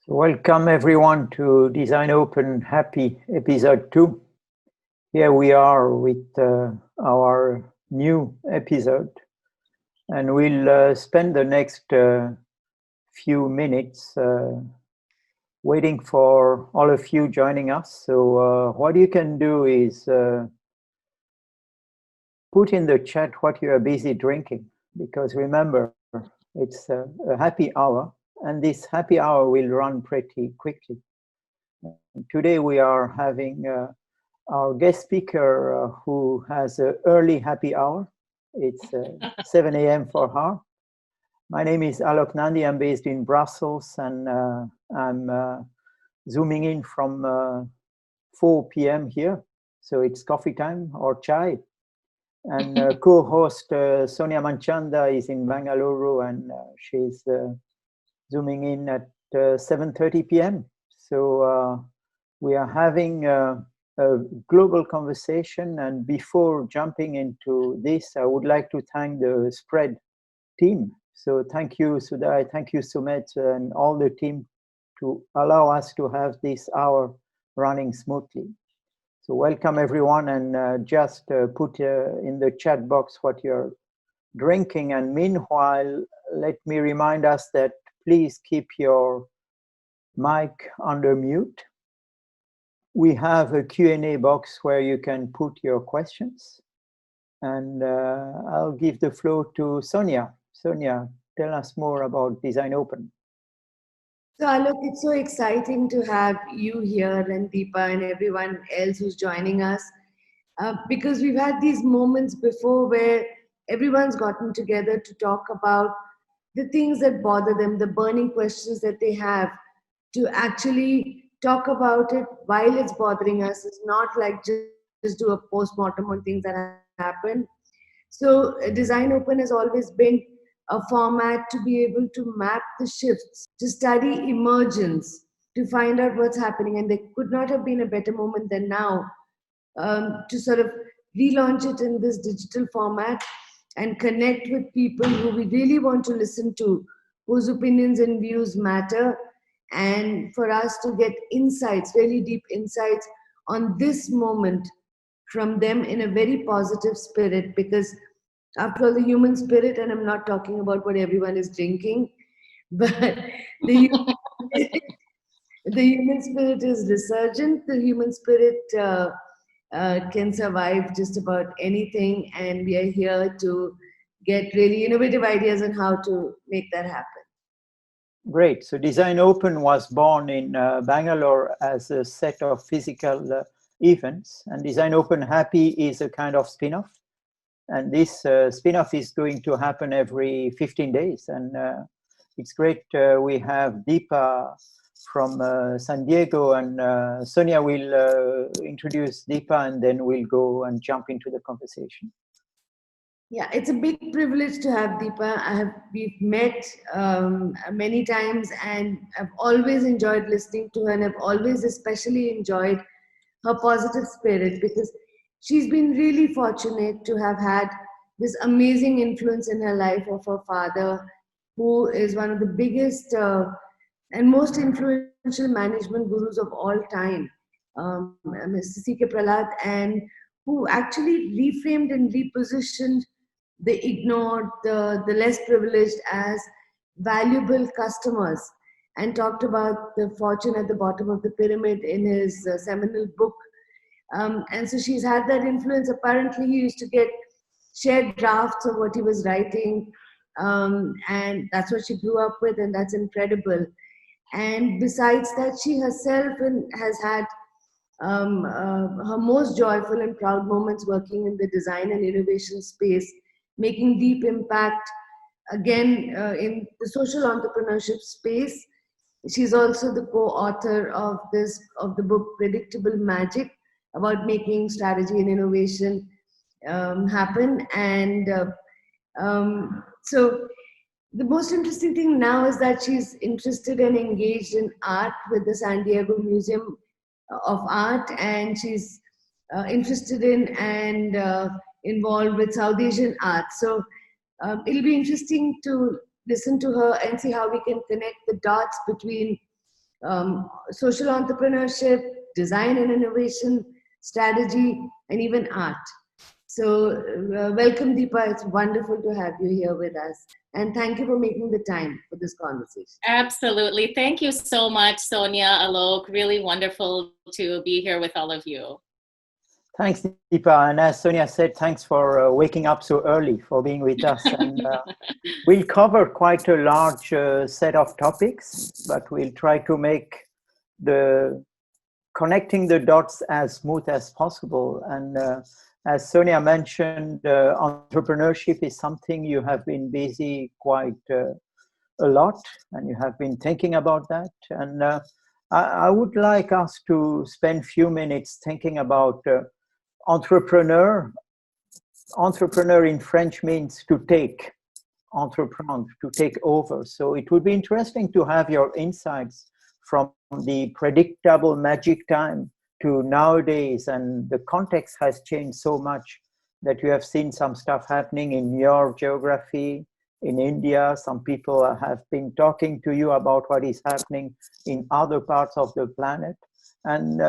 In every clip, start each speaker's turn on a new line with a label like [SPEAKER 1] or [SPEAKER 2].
[SPEAKER 1] Welcome everyone to Design Open Happy episode 2. Here we are with our new episode, and we'll spend the next few minutes waiting for all of you joining us. So what you can do is put in the chat what you are busy drinking, because remember, it's a happy hour, and this happy hour will run pretty quickly. Today we are having our guest speaker who has an early happy hour. It's 7 a.m. for her. My name is Alok Nandi. I'm based in Brussels, and I'm zooming in from 4 p.m. here. So it's coffee time or chai. And co-host Sonia Manchanda is in Bengaluru, and she's zooming in at 7:30 p.m. So we are having a global conversation. And before jumping into this, I would like to thank the Spread team. So thank you, Sudhai, thank you, Sumet, and all the team to allow us to have this hour running smoothly. So welcome everyone, and just put in the chat box what you're drinking. And meanwhile, let me remind us that please keep your mic under mute. We have a Q&A box where you can put your questions. And I'll give the floor to Sonia. Sonia, tell us more about Design Open.
[SPEAKER 2] So Alok, it's so exciting to have you here and Deepa and everyone else who's joining us, because we've had these moments before where everyone's gotten together to talk about the things that bother them, the burning questions that they have, to actually talk about it while it's bothering us. It's not like just do a post-mortem on things that happen. So Design Open has always been a format to be able to map the shifts, to study emergence, to find out what's happening. And there could not have been a better moment than now to sort of relaunch it in this digital format and connect with people who we really want to listen to, whose opinions and views matter, and for us to get insights, really deep insights on this moment from them in a very positive spirit. Because after all, the human spirit, and I'm not talking about what everyone is drinking, but the human spirit is resurgent. The human spirit can survive just about anything, and we are here to get really innovative ideas on how to make that happen.
[SPEAKER 1] Great. So Design Open was born in Bangalore as a set of physical events, and Design Open Happy is a kind of spin-off. And this spin-off is going to happen every 15 days. And it's great. We have Deepa from San Diego, and Sonia will introduce Deepa, and then we'll go and jump into the conversation.
[SPEAKER 2] Yeah, it's a big privilege to have Deepa. We've met many times, and I've always enjoyed listening to her, and I've always especially enjoyed her positive spirit, because she's been really fortunate to have had this amazing influence in her life of her father, who is one of the biggest and most influential management gurus of all time, Mr. C.K. Prahalad, and who actually reframed and repositioned the ignored, the less privileged as valuable customers, and talked about the fortune at the bottom of the pyramid in his seminal book. And so she's had that influence. Apparently, he used to get shared drafts of what he was writing, and that's what she grew up with, and that's incredible. And besides that, she herself has had her most joyful and proud moments working in the design and innovation space, making deep impact, again, in the social entrepreneurship space. She's also the co-author of the book Predictable Magic, about making strategy and innovation happen. And so the most interesting thing now is that she's interested and engaged in art with the San Diego Museum of Art, and she's interested in and involved with South Asian art. So it'll be interesting to listen to her and see how we can connect the dots between social entrepreneurship, design and innovation, strategy, and even art. So, welcome, Deepa. It's wonderful to have you here with us. And thank you for making the time for this conversation.
[SPEAKER 3] Absolutely. Thank you so much, Sonia, Alok. Really wonderful to be here with all of you.
[SPEAKER 1] Thanks, Deepa. And as Sonia said, thanks for waking up so early, for being with us. And we'll cover quite a large set of topics, but we'll try to make the connecting the dots as smooth as possible. And as Sonia mentioned, entrepreneurship is something you have been busy quite a lot, and you have been thinking about that. And I would like us to spend a few minutes thinking about entrepreneur. Entrepreneur in French means to take, entreprendre, to take over. So it would be interesting to have your insights from the predictable magic time to nowadays, and the context has changed so much that you have seen some stuff happening in your geography, in India. Some people have been talking to you about what is happening in other parts of the planet. And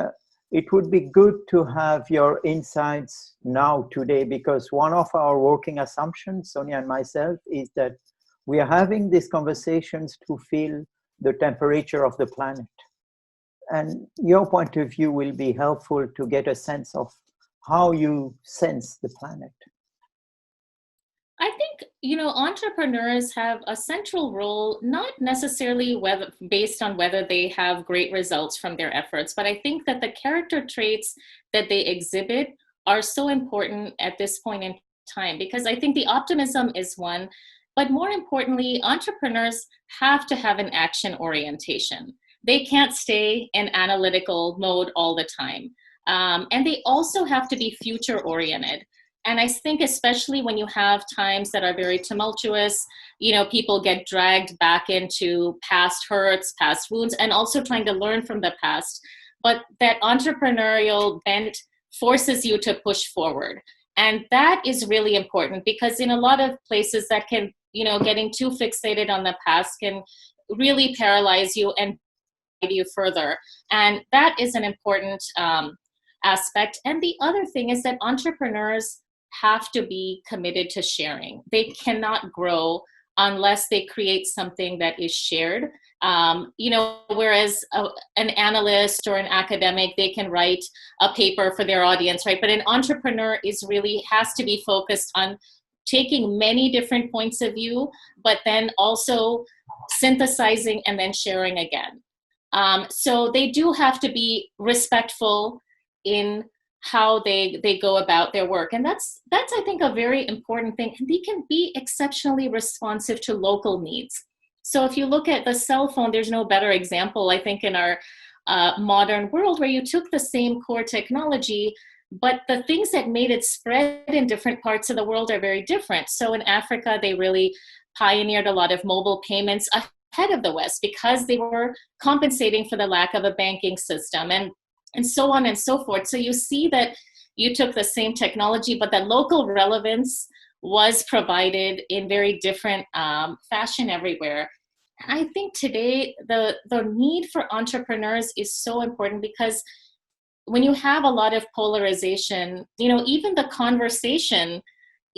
[SPEAKER 1] it would be good to have your insights now today, because one of our working assumptions, Sonia and myself, is that we are having these conversations to feel the temperature of the planet. And your point of view will be helpful to get a sense of how you sense the planet.
[SPEAKER 3] I think, entrepreneurs have a central role, not necessarily based on whether they have great results from their efforts, but I think that the character traits that they exhibit are so important at this point in time, because I think the optimism is one, but more importantly, entrepreneurs have to have an action orientation. They can't stay in analytical mode all the time. And they also have to be future oriented. And I think especially when you have times that are very tumultuous, people get dragged back into past hurts, past wounds, and also trying to learn from the past. But that entrepreneurial bent forces you to push forward. And that is really important, because in a lot of places that can, getting too fixated on the past can really paralyze you and guide you further. And that is an important aspect. And the other thing is that entrepreneurs have to be committed to sharing. They cannot grow unless they create something that is shared. Whereas an analyst or an academic, they can write a paper for their audience, right? But an entrepreneur has to be focused on taking many different points of view, but then also synthesizing and then sharing again. So they do have to be respectful in how they go about their work. And that's I think a very important thing. And they can be exceptionally responsive to local needs. So if you look at the cell phone, there's no better example, I think, in our modern world, where you took the same core technology, but the things that made it spread in different parts of the world are very different. So in Africa, they really pioneered a lot of mobile payments ahead of the West, because they were compensating for the lack of a banking system, and so on and so forth. So you see that you took the same technology, but that local relevance was provided in very different fashion everywhere. And I think today the need for entrepreneurs is so important, because when you have a lot of polarization, even the conversation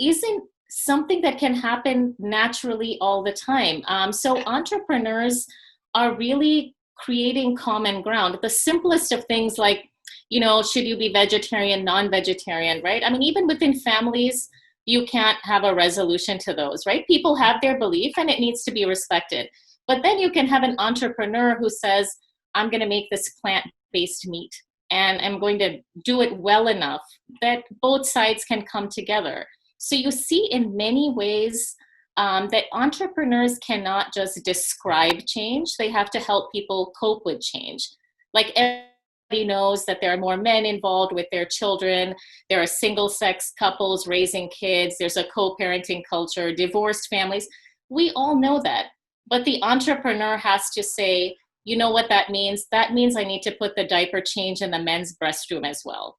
[SPEAKER 3] isn't something that can happen naturally all the time. So entrepreneurs are really creating common ground. The simplest of things, like, should you be vegetarian, non-vegetarian, right? I mean, even within families, you can't have a resolution to those, right? People have their belief and it needs to be respected. But then you can have an entrepreneur who says, I'm going to make this plant-based meat and I'm going to do it well enough that both sides can come together. So you see in many ways that entrepreneurs cannot just describe change. They have to help people cope with change. Like, everybody knows that there are more men involved with their children. There are single-sex couples raising kids. There's a co-parenting culture, divorced families. We all know that. But the entrepreneur has to say, you know what that means? That means I need to put the diaper change in the men's restroom as well.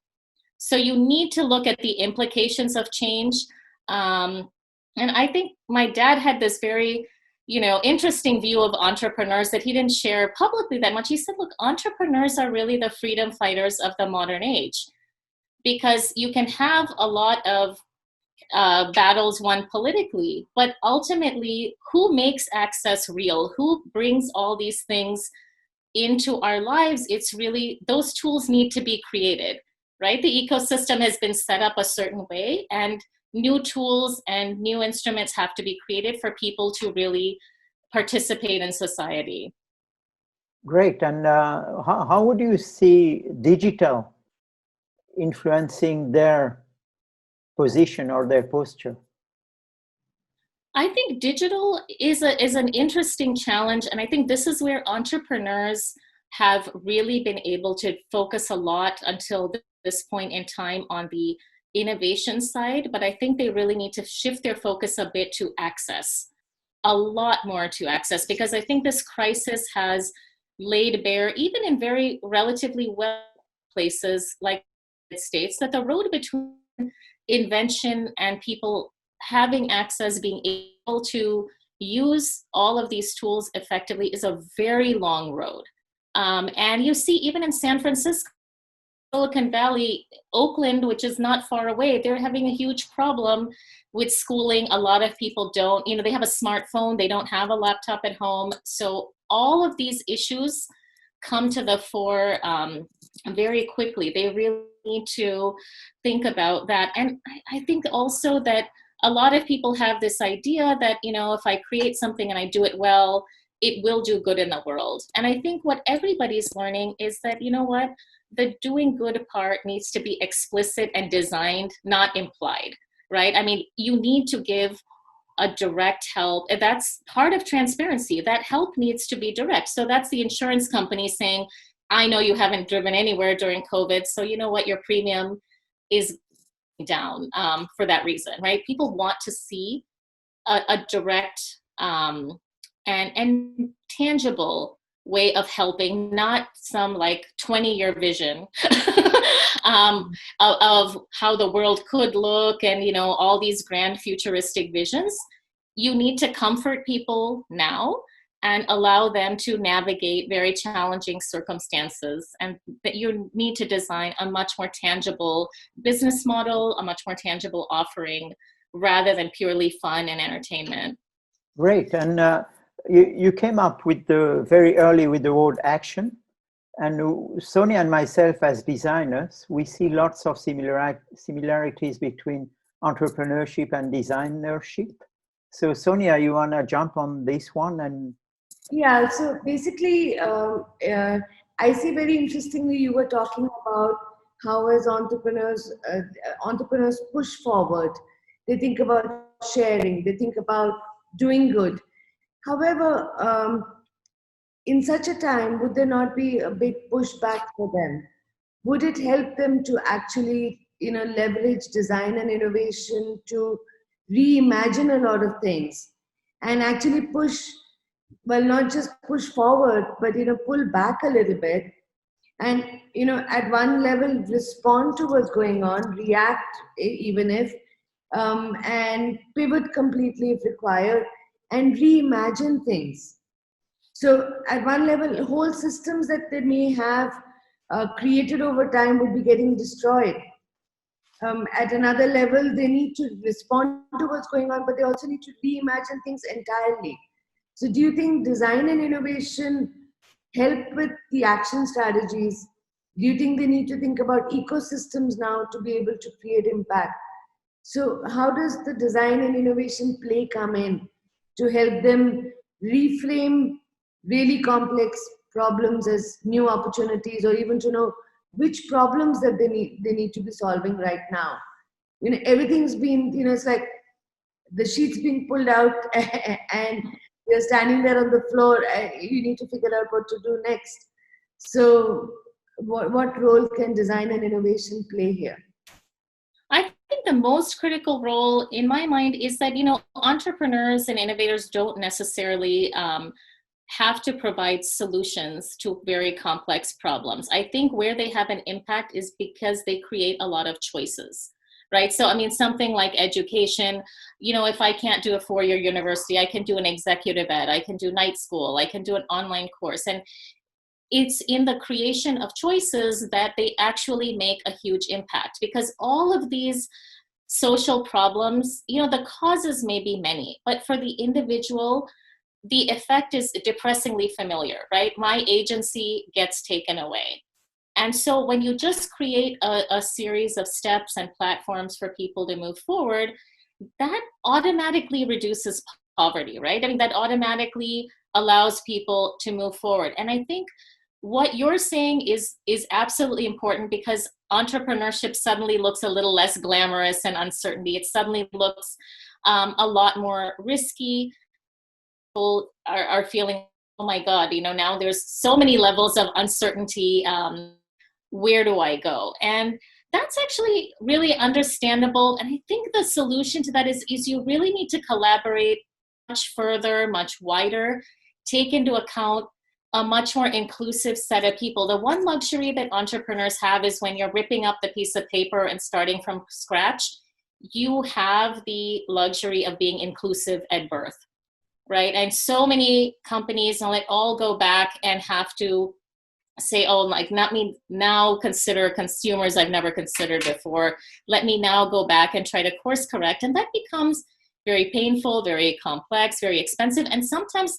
[SPEAKER 3] So you need to look at the implications of change. And I think my dad had this very, interesting view of entrepreneurs that he didn't share publicly that much. He said, look, entrepreneurs are really the freedom fighters of the modern age, because you can have a lot of battles won politically, but ultimately, who makes access real? Who brings all these things into our lives? It's really, those tools need to be created, right? The ecosystem has been set up a certain way, and new tools and new instruments have to be created for people to really participate in society.
[SPEAKER 1] Great. And how would you see digital influencing their position or their posture?
[SPEAKER 3] I think digital is an interesting challenge. And I think this is where entrepreneurs have really been able to focus a lot until this point in time on the innovation side. But I think they really need to shift their focus a bit to access, a lot more to access, because I think this crisis has laid bare, even in very relatively well places like the United States, that the road between invention and people having access, being able to use all of these tools effectively, is a very long road. And you see, even in San Francisco, Silicon Valley, Oakland, which is not far away, they're having a huge problem with schooling. A lot of people don't, they have a smartphone, they don't have a laptop at home. So all of these issues come to the fore very quickly. They really need to think about that. And I think also that a lot of people have this idea that, if I create something and I do it well, it will do good in the world. And I think what everybody's learning is that, the doing good part needs to be explicit and designed, not implied, right? I mean, you need to give a direct help. That's part of transparency. That help needs to be direct. So that's the insurance company saying, I know you haven't driven anywhere during COVID, so you know what, your premium is down for that reason, right? People want to see a direct and tangible way of helping, not some 20-year vision of how the world could look and all these grand futuristic visions. You need to comfort people now and allow them to navigate very challenging circumstances, and that you need to design a much more tangible business model, a much more tangible offering, rather than purely fun and entertainment.
[SPEAKER 1] Great. And you came up with very early with the word action. And Sonia and myself as designers, we see lots of similarities between entrepreneurship and designership. So Sonia, you want to jump on this one? And
[SPEAKER 2] yeah, so basically, I see very interestingly, you were talking about how as entrepreneurs push forward. They think about sharing, they think about doing good. However, in such a time, would there not be a big pushback for them? Would it help them to actually, leverage design and innovation to reimagine a lot of things and actually push, well, not just push forward, but, pull back a little bit and, at one level, respond to what's going on, react even if, and pivot completely if required, and reimagine things. So at one level, whole systems that they may have created over time would be getting destroyed. At another level, they need to respond to what's going on, but they also need to reimagine things entirely. So do you think design and innovation help with the action strategies? Do you think they need to think about ecosystems now to be able to create impact? So how does the design and innovation play come in to help them reframe really complex problems as new opportunities, or even to know which problems that they need to be solving right now? Everything's been, it's like the sheets being pulled out and you're standing there on the floor. You need to figure out what to do next. So what role can design and innovation play here?
[SPEAKER 3] I think the most critical role in my mind is that, entrepreneurs and innovators don't necessarily have to provide solutions to very complex problems. I think where they have an impact is because they create a lot of choices, right? So, I mean, something like education, you know, if I can't do a 4-year university, I can do an executive ed, I can do night school, I can do an online course. And it's in the creation of choices that they actually make a huge impact, because all of these social problems, you know, the causes may be many, but for the individual, the effect is depressingly familiar, right? My agency gets taken away. And so when you just create a series of steps and platforms for people to move forward, that automatically reduces poverty, right? I mean, that automatically allows people to move forward. And I think what you're saying is absolutely important, because entrepreneurship suddenly looks a little less glamorous and uncertainty. It suddenly looks a lot more risky. People are feeling, oh my God, you know, now there's so many levels of uncertainty. Where do I go? And that's actually really understandable. And I think the solution to that is you really need to collaborate much further, much wider, take into account a much more inclusive set of people. The one luxury that entrepreneurs have is when you're ripping up the piece of paper and starting from scratch, you have the luxury of being inclusive at birth, right? And so many companies all go back and have to say, oh, like, let me now consider consumers I've never considered before. Let me now go back and try to course correct. And that becomes very painful, very complex, very expensive. And sometimes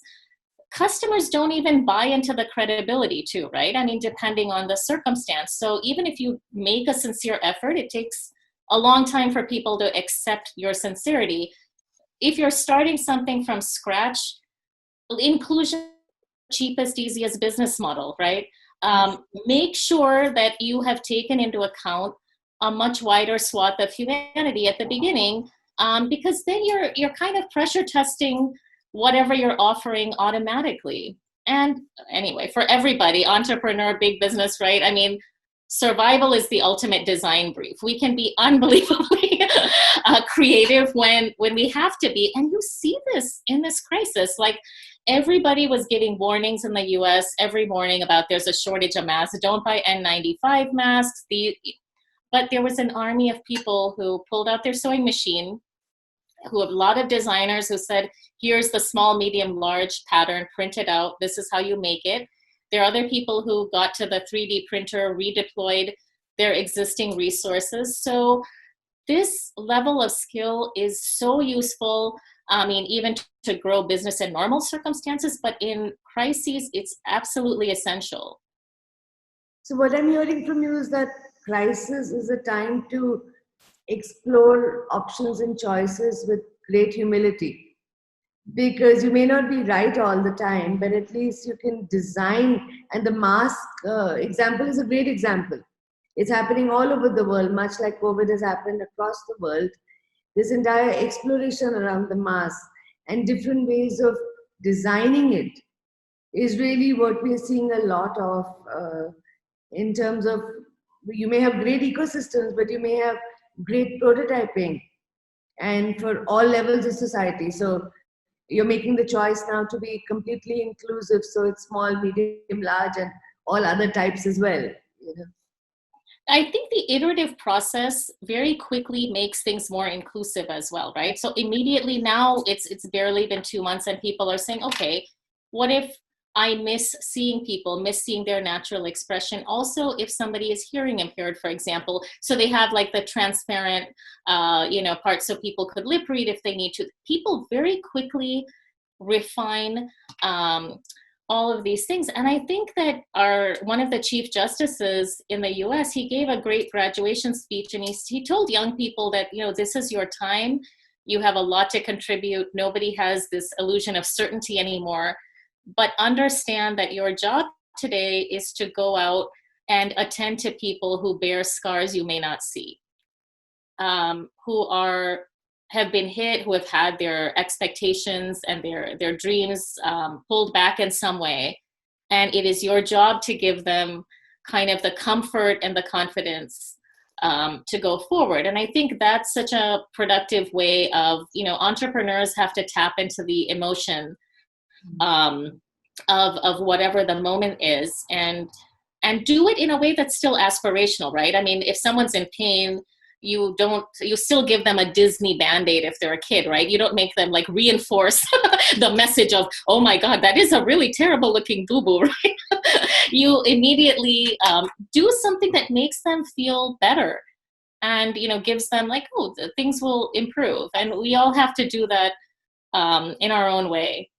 [SPEAKER 3] customers don't even buy into the credibility too, right? I mean, depending on the circumstance. So even if you make a sincere effort, it takes a long time for people to accept your sincerity. If you're starting something from scratch, inclusion, cheapest, easiest business model, right? Make sure that you have taken into account a much wider swath of humanity at the beginning, because then you're kind of pressure testing whatever you're offering automatically. And anyway, for everybody, entrepreneur, big business, right? I mean, survival is the ultimate design brief. We can be unbelievably creative when we have to be. And you see this in this crisis. Like, everybody was giving warnings in the US every morning about there's a shortage of masks. Don't buy N95 masks. But there was an army of people who pulled out their sewing machine, who have a lot of designers who said, here's the small, medium, large pattern, print it out. This is how you make it. There are other people who got to the 3D printer, redeployed their existing resources. So this level of skill is so useful. I mean, even to grow business in normal circumstances, but in crises, it's absolutely essential.
[SPEAKER 2] So what I'm hearing from you is that crisis is a time to explore options and choices with great humility, because you may not be right all the time, but at least you can design. And the mask example is a great example. It's happening all over the world, much like COVID has happened across the world. This entire exploration around the mask and different ways of designing it is really what we're seeing a lot of, in terms of, you may have great ecosystems, but you may have great prototyping, and for all levels of society. So you're making the choice now to be completely inclusive. So it's small, medium, large, and all other types as well. You know?
[SPEAKER 3] I think the iterative process very quickly makes things more inclusive as well, right? So immediately now it's barely been 2 months and people are saying, okay, what if I miss seeing people, miss seeing their natural expression? Also, if somebody is hearing impaired, for example, so they have like the transparent, part so people could lip read if they need to. People very quickly refine all of these things. And I think that one of the chief justices in the US, he gave a great graduation speech, and he told young people that, this is your time. You have a lot to contribute. Nobody has this illusion of certainty anymore. But understand that your job today is to go out and attend to people who bear scars you may not see, who have been hit, who have had their expectations and their dreams pulled back in some way. And it is your job to give them kind of the comfort and the confidence to go forward. And I think that's such a productive way of, entrepreneurs have to tap into the emotion of whatever the moment is, and do it in a way that's still aspirational, right? I mean, if someone's in pain, you still give them a Disney Band-Aid if they're a kid, right? You don't make them like reinforce the message of, oh my God, that is a really terrible looking boo-boo, right? You immediately do something that makes them feel better and, gives them like, oh, things will improve. And we all have to do that in our own way.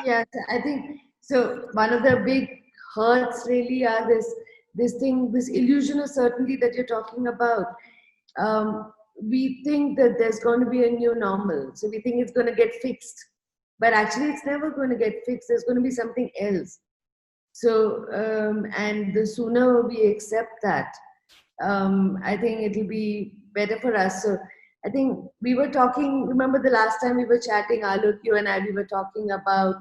[SPEAKER 2] Yes, I think so. One of the big hurts really are this illusion of certainty that you're talking about. We think that there's going to be a new normal, so we think it's going to get fixed, but actually it's never going to get fixed. There's going to be something else. So, and the sooner we accept that, I think it'll be better for us. So I think we were talking, remember the last time we were chatting, Alok, you and I, we were talking about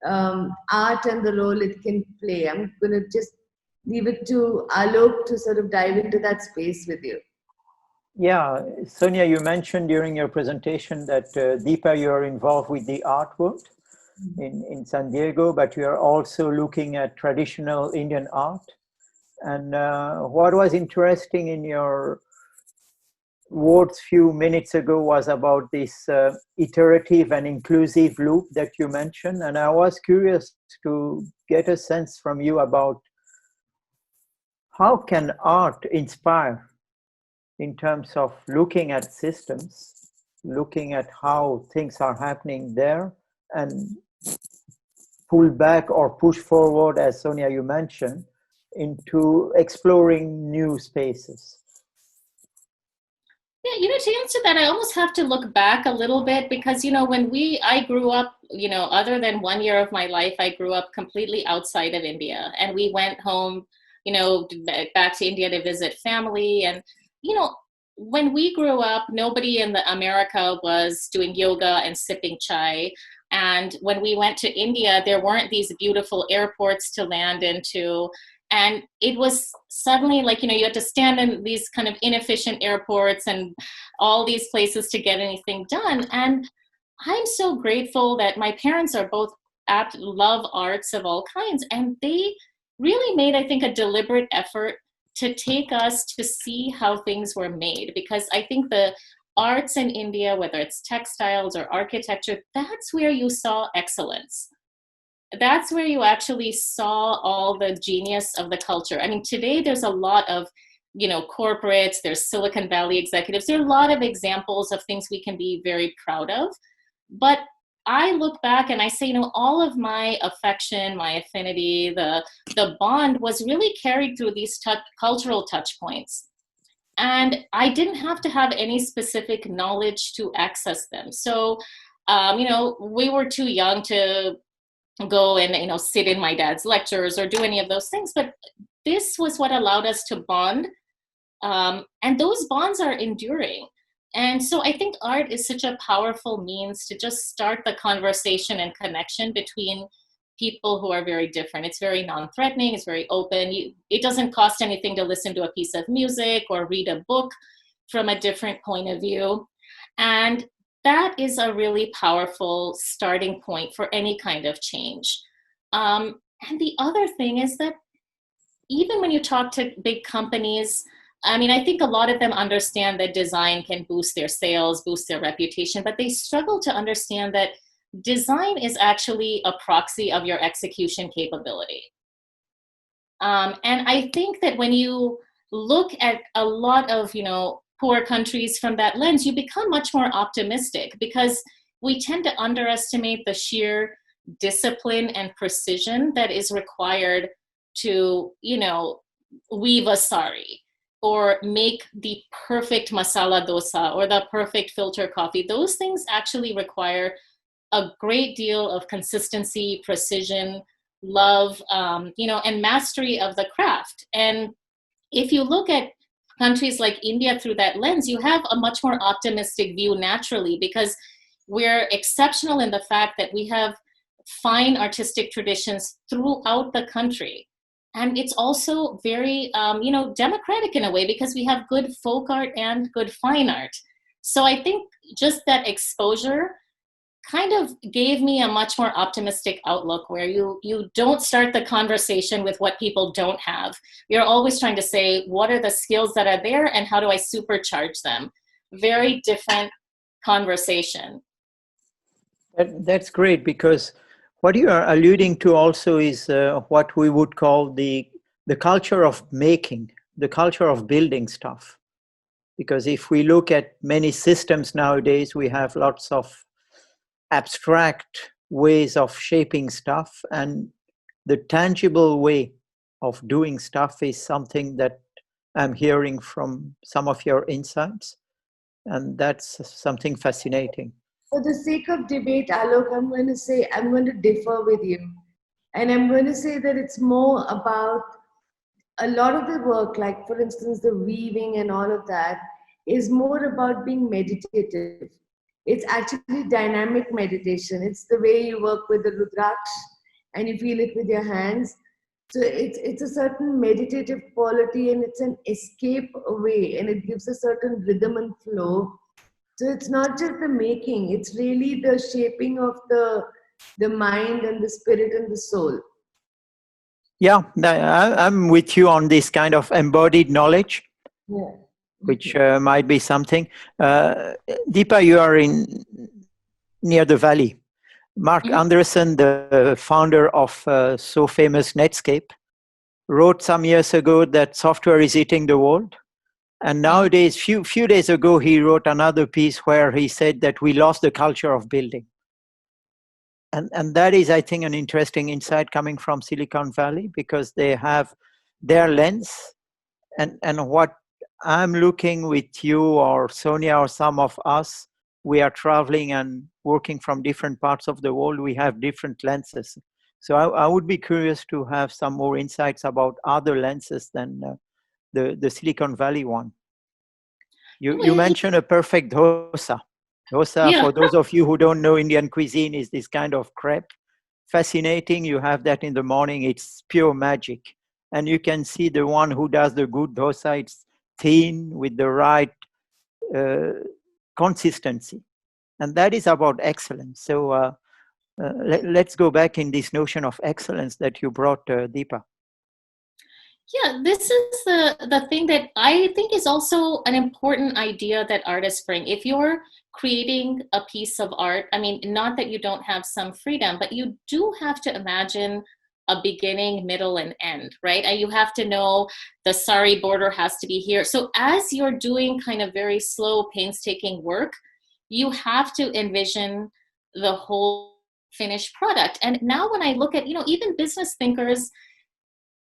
[SPEAKER 2] art and the role it can play. I'm going to just leave it to Alok to sort of dive into that space with you.
[SPEAKER 1] Yeah, Sonia, you mentioned during your presentation that Deepa, you're involved with the art world in San Diego, but you are also looking at traditional Indian art. And what was interesting in your words few minutes ago was about this iterative and inclusive loop that you mentioned. And I was curious to get a sense from you about how can art inspire in terms of looking at systems, looking at how things are happening there, and pull back or push forward, as Sonia, you mentioned, into exploring new spaces.
[SPEAKER 3] Yeah, to answer that, I almost have to look back a little bit because, I grew up, other than 1 year of my life, I grew up completely outside of India. And we went home, back to India to visit family. And, when we grew up, nobody in America was doing yoga and sipping chai. And when we went to India, there weren't these beautiful airports to land into. And it was suddenly like, you had to stand in these kind of inefficient airports and all these places to get anything done. And I'm so grateful that my parents are both love arts of all kinds. And they really made, I think, a deliberate effort to take us to see how things were made. Because I think the arts in India, whether it's textiles or architecture, that's where you saw excellence. That's where you actually saw all the genius of the culture. I mean, today there's a lot of, corporates, there's Silicon Valley executives. There are a lot of examples of things we can be very proud of. But I look back and I say, all of my affection, my affinity, the bond was really carried through these cultural touch points. And I didn't have to have any specific knowledge to access them. So, we were too young to go and sit in my dad's lectures or do any of those things, but this was what allowed us to bond, and those bonds are enduring. And so I think art is such a powerful means to just start the conversation and connection between people who are very different. It's very non-threatening, it's very open. It doesn't cost anything to listen to a piece of music or read a book from a different point of view. And that is a really powerful starting point for any kind of change. And the other thing is that even when you talk to big companies, I think a lot of them understand that design can boost their sales, boost their reputation, but they struggle to understand that design is actually a proxy of your execution capability. And I think that when you look at a lot of, poor countries from that lens, you become much more optimistic because we tend to underestimate the sheer discipline and precision that is required to, weave a sari or make the perfect masala dosa or the perfect filter coffee. Those things actually require a great deal of consistency, precision, love, and mastery of the craft. And if you look at countries like India through that lens, you have a much more optimistic view naturally because we're exceptional in the fact that we have fine artistic traditions throughout the country. And it's also very, democratic in a way because we have good folk art and good fine art. So I think just that exposure kind of gave me a much more optimistic outlook, where you don't start the conversation with what people don't have. You're always trying to say, what are the skills that are there and how do I supercharge them? Very different conversation.
[SPEAKER 1] That's great, because what you are alluding to also is what we would call the culture of making, the culture of building stuff. Because if we look at many systems nowadays, we have lots of abstract ways of shaping stuff, and the tangible way of doing stuff is something that I'm hearing from some of your insights, and that's something fascinating.
[SPEAKER 2] For the sake of debate, Alok, I'm going to differ with you. And I'm going to say that it's more about a lot of the work, like for instance, the weaving and all of that, is more about being meditative. It's actually dynamic meditation. It's the way you work with the Rudraksh and you feel it with your hands. So it's a certain meditative quality, and it's an escape away, and it gives a certain rhythm and flow. So it's not just the making, it's really the shaping of the mind and the spirit and the soul.
[SPEAKER 1] Yeah, I'm with you on this kind of embodied knowledge,
[SPEAKER 2] Yeah.
[SPEAKER 1] which might be something. Deepa, you are near the valley. Mark Anderson, the founder of so famous Netscape, wrote some years ago that software is eating the world. And nowadays, few days ago, he wrote another piece where he said that we lost the culture of building. And that is, I think, an interesting insight coming from Silicon Valley, because they have their lens. And what I'm looking with you or Sonia or some of us, we are traveling and working from different parts of the world. We have different lenses. So I would be curious to have some more insights about other lenses than the Silicon Valley one. You mentioned a perfect dosa. Dosa, for those of you who don't know Indian cuisine, is this kind of crepe. Fascinating. You have that in the morning. It's pure magic. And you can see the one who does the good dosa, it's thin with the right consistency. And that is about excellence. So let's go back in this notion of excellence that you brought, Deepa.
[SPEAKER 3] Yeah, this is the thing that I think is also an important idea that artists bring. If you're creating a piece of art, I mean, not that you don't have some freedom, but you do have to imagine a beginning, middle, and end, right? And you have to know the sari border has to be here. So as you're doing kind of very slow, painstaking work, you have to envision the whole finished product. And now when I look at, even business thinkers,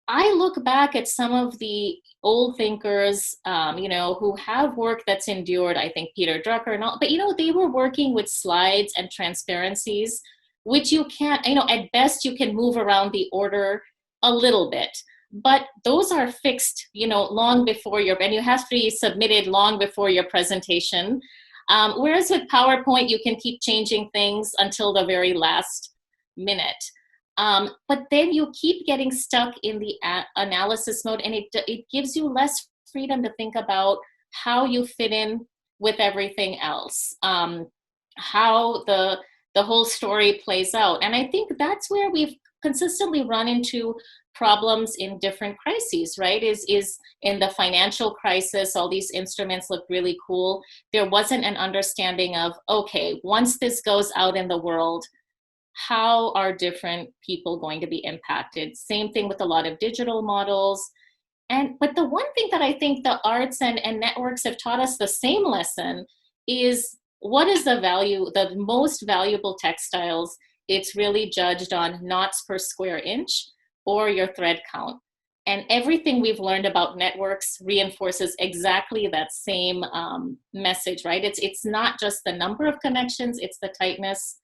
[SPEAKER 3] I look back at some of the old thinkers, who have work that's endured. I think Peter Drucker and all, but they were working with slides and transparencies, which you can't. At best you can move around the order a little bit, but those are fixed. Long before and you have to be submitted long before your presentation. Whereas with PowerPoint, you can keep changing things until the very last minute. But then you keep getting stuck in the analysis mode, and it gives you less freedom to think about how you fit in with everything else, how the whole story plays out. And I think that's where we've consistently run into problems in different crises, right? Is in the financial crisis, all these instruments look really cool. There wasn't an understanding of, okay, once this goes out in the world, how are different people going to be impacted? Same thing with a lot of digital models. But the one thing that I think the arts and networks have taught us the same lesson is, what is the most valuable textiles? It's really judged on knots per square inch or your thread count. And everything we've learned about networks reinforces exactly that same message, right? It's not just the number of connections, it's the tightness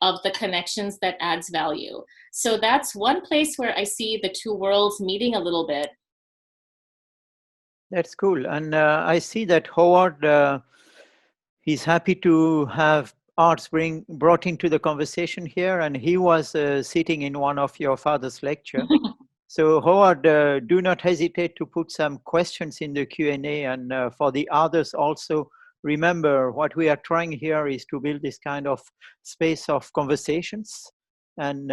[SPEAKER 3] of the connections that adds value. So that's one place where I see the two worlds meeting a little bit.
[SPEAKER 1] That's cool. And I see that Howard, he's happy to have arts brought into the conversation here, and he was sitting in one of your father's lecture. So Howard, do not hesitate to put some questions in the Q&A, and for the others also, remember, what we are trying here is to build this kind of space of conversations. And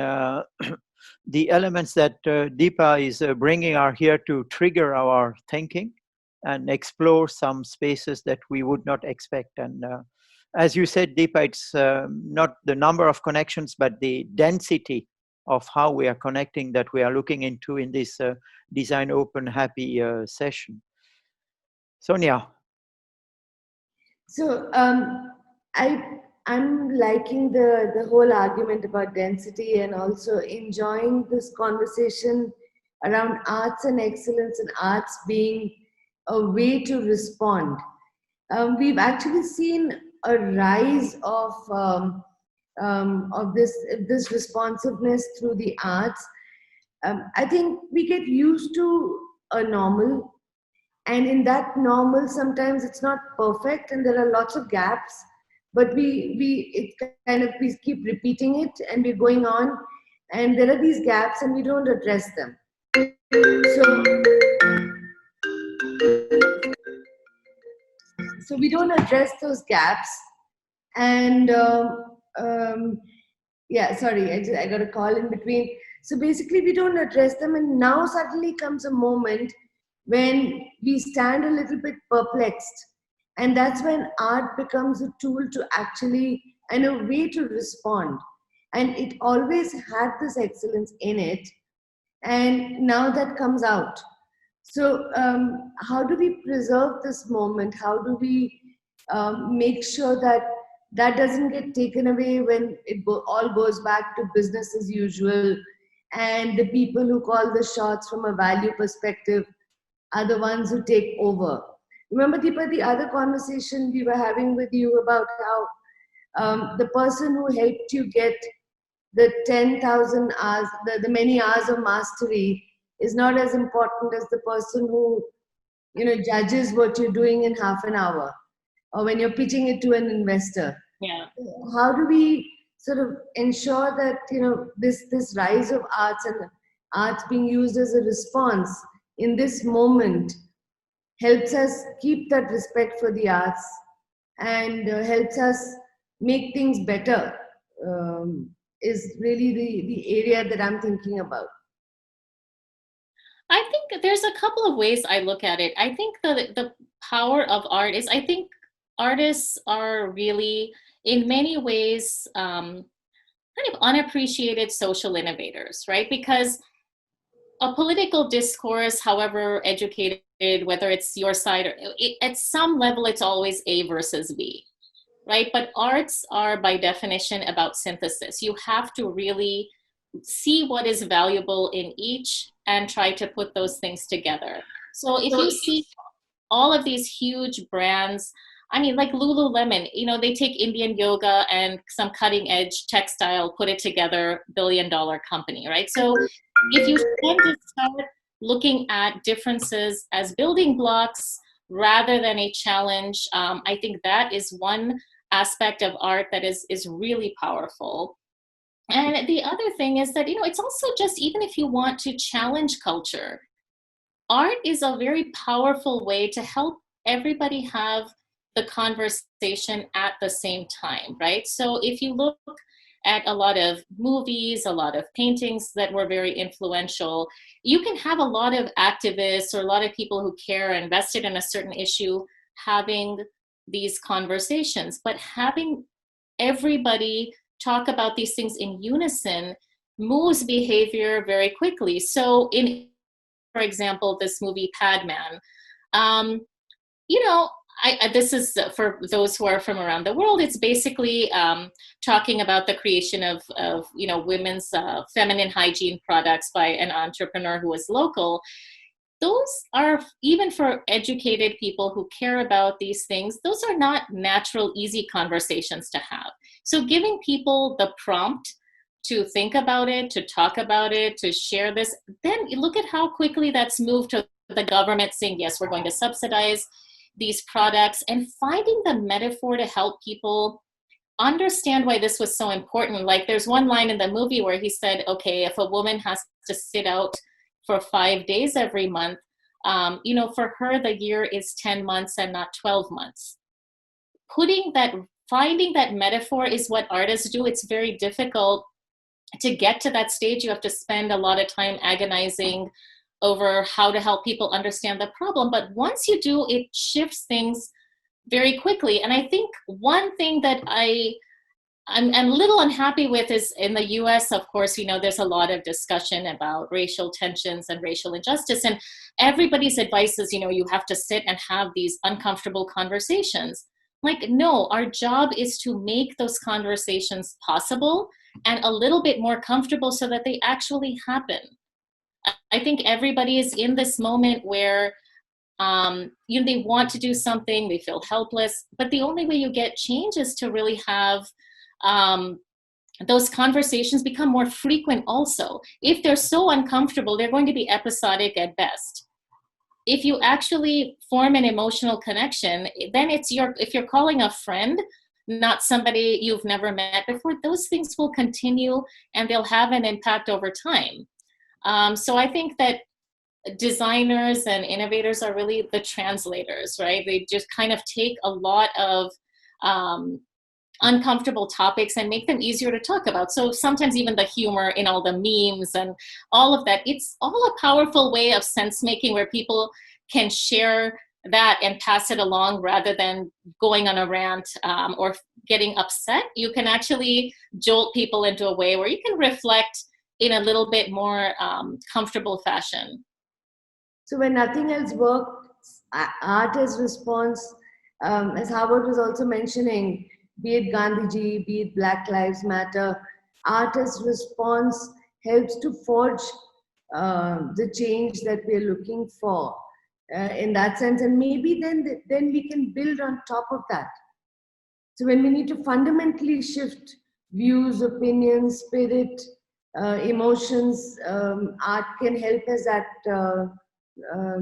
[SPEAKER 1] the elements that Deepa is bringing are here to trigger our thinking and explore some spaces that we would not expect. And as you said, Deepa, it's not the number of connections, but the density of how we are connecting that we are looking into in this Design Open Happy session. Sonia.
[SPEAKER 2] So I'm liking the whole argument about density, and also enjoying this conversation around arts and excellence, and arts being a way to respond. We've actually seen a rise of this responsiveness through the arts. I think we get used to a normal, and in that normal sometimes it's not perfect and there are lots of gaps, but we keep repeating it and we're going on, and there are these gaps and we don't address them. So we don't address those gaps. And yeah, sorry, I got a call in between. So basically we don't address them, and now suddenly comes a moment when we stand a little bit perplexed, and that's when art becomes a tool to actually, and a way to respond. And it always had this excellence in it, and now that comes out. So how do we preserve this moment? How do we make sure that that doesn't get taken away when it all goes back to business as usual, and the people who call the shots from a value perspective are the ones who take over? Remember, Deepa, the other conversation we were having with you about how the person who helped you get the 10,000 hours, the many hours of mastery, is not as important as the person who, judges what you're doing in half an hour, or when you're pitching it to an investor.
[SPEAKER 3] Yeah.
[SPEAKER 2] How do we sort of ensure that, this rise of arts and arts being used as a response in this moment helps us keep that respect for the arts, and helps us make things better, is really the area that I'm thinking about.
[SPEAKER 3] I think there's a couple of ways I look at it. I think the power of art is, I think artists are really, in many ways, kind of unappreciated social innovators, right? Because a political discourse, however educated, whether it's your side or at some level, it's always A versus B, right? But arts are by definition about synthesis. You have to really see what is valuable in each and try to put those things together. So if you see all of these huge brands, I mean, like Lululemon, they take Indian yoga and some cutting edge textile, put it together, $1 billion company, right? So if you tend to start looking at differences as building blocks rather than a challenge, I think that is one aspect of art that is really powerful. And the other thing is that, it's also just, even if you want to challenge culture, art is a very powerful way to help everybody have the conversation at the same time, right? So if you look at a lot of movies, a lot of paintings that were very influential, you can have a lot of activists or a lot of people who care or invested in a certain issue having these conversations, but having everybody talk about these things in unison moves behavior very quickly. So for example, this movie Padman, this is for those who are from around the world. It's basically talking about the creation of women's feminine hygiene products by an entrepreneur who is local. Those are, even for educated people who care about these things, those are not natural, easy conversations to have. So giving people the prompt to think about it, to talk about it, to share this, then look at how quickly that's moved to the government saying, yes, we're going to subsidize these products, and finding the metaphor to help people understand why this was so important. Like, there's one line in the movie where he said, okay, if a woman has to sit out for 5 days every month, for her, the year is 10 months and not 12 months. finding that metaphor is what artists do. It's very difficult to get to that stage. You have to spend a lot of time agonizing over how to help people understand the problem. But once you do, it shifts things very quickly. And I think one thing that I'm a little unhappy with is in the US, of course, there's a lot of discussion about racial tensions and racial injustice. And everybody's advice is, you have to sit and have these uncomfortable conversations. Like, no, our job is to make those conversations possible and a little bit more comfortable so that they actually happen. I think everybody is in this moment where they want to do something, they feel helpless, but the only way you get change is to really have those conversations become more frequent also. If they're so uncomfortable, they're going to be episodic at best. If you actually form an emotional connection, then if you're calling a friend, not somebody you've never met before, those things will continue and they'll have an impact over time. So I think that designers and innovators are really the translators, right? They just kind of take a lot of uncomfortable topics and make them easier to talk about. So sometimes even the humor in all the memes and all of that, it's all a powerful way of sense making where people can share that and pass it along rather than going on a rant or getting upset. You can actually jolt people into a way where you can reflect in a little bit more comfortable fashion.
[SPEAKER 2] So when nothing else works, art as response, as Howard was also mentioning, be it Gandhiji, be it Black Lives Matter, art as response helps to forge the change that we're looking for in that sense. And maybe then we can build on top of that. So when we need to fundamentally shift views, opinions, spirit, emotions, art can help us that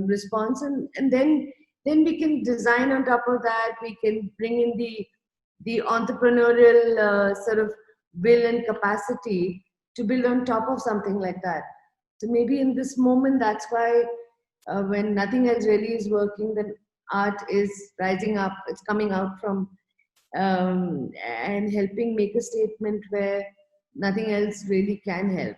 [SPEAKER 2] response. And then we can design on top of that. We can bring in the entrepreneurial sort of will and capacity to build on top of something like that. So maybe in this moment, that's why when nothing else really is working, then art is rising up, it's coming out from and helping make a statement where nothing else really can help.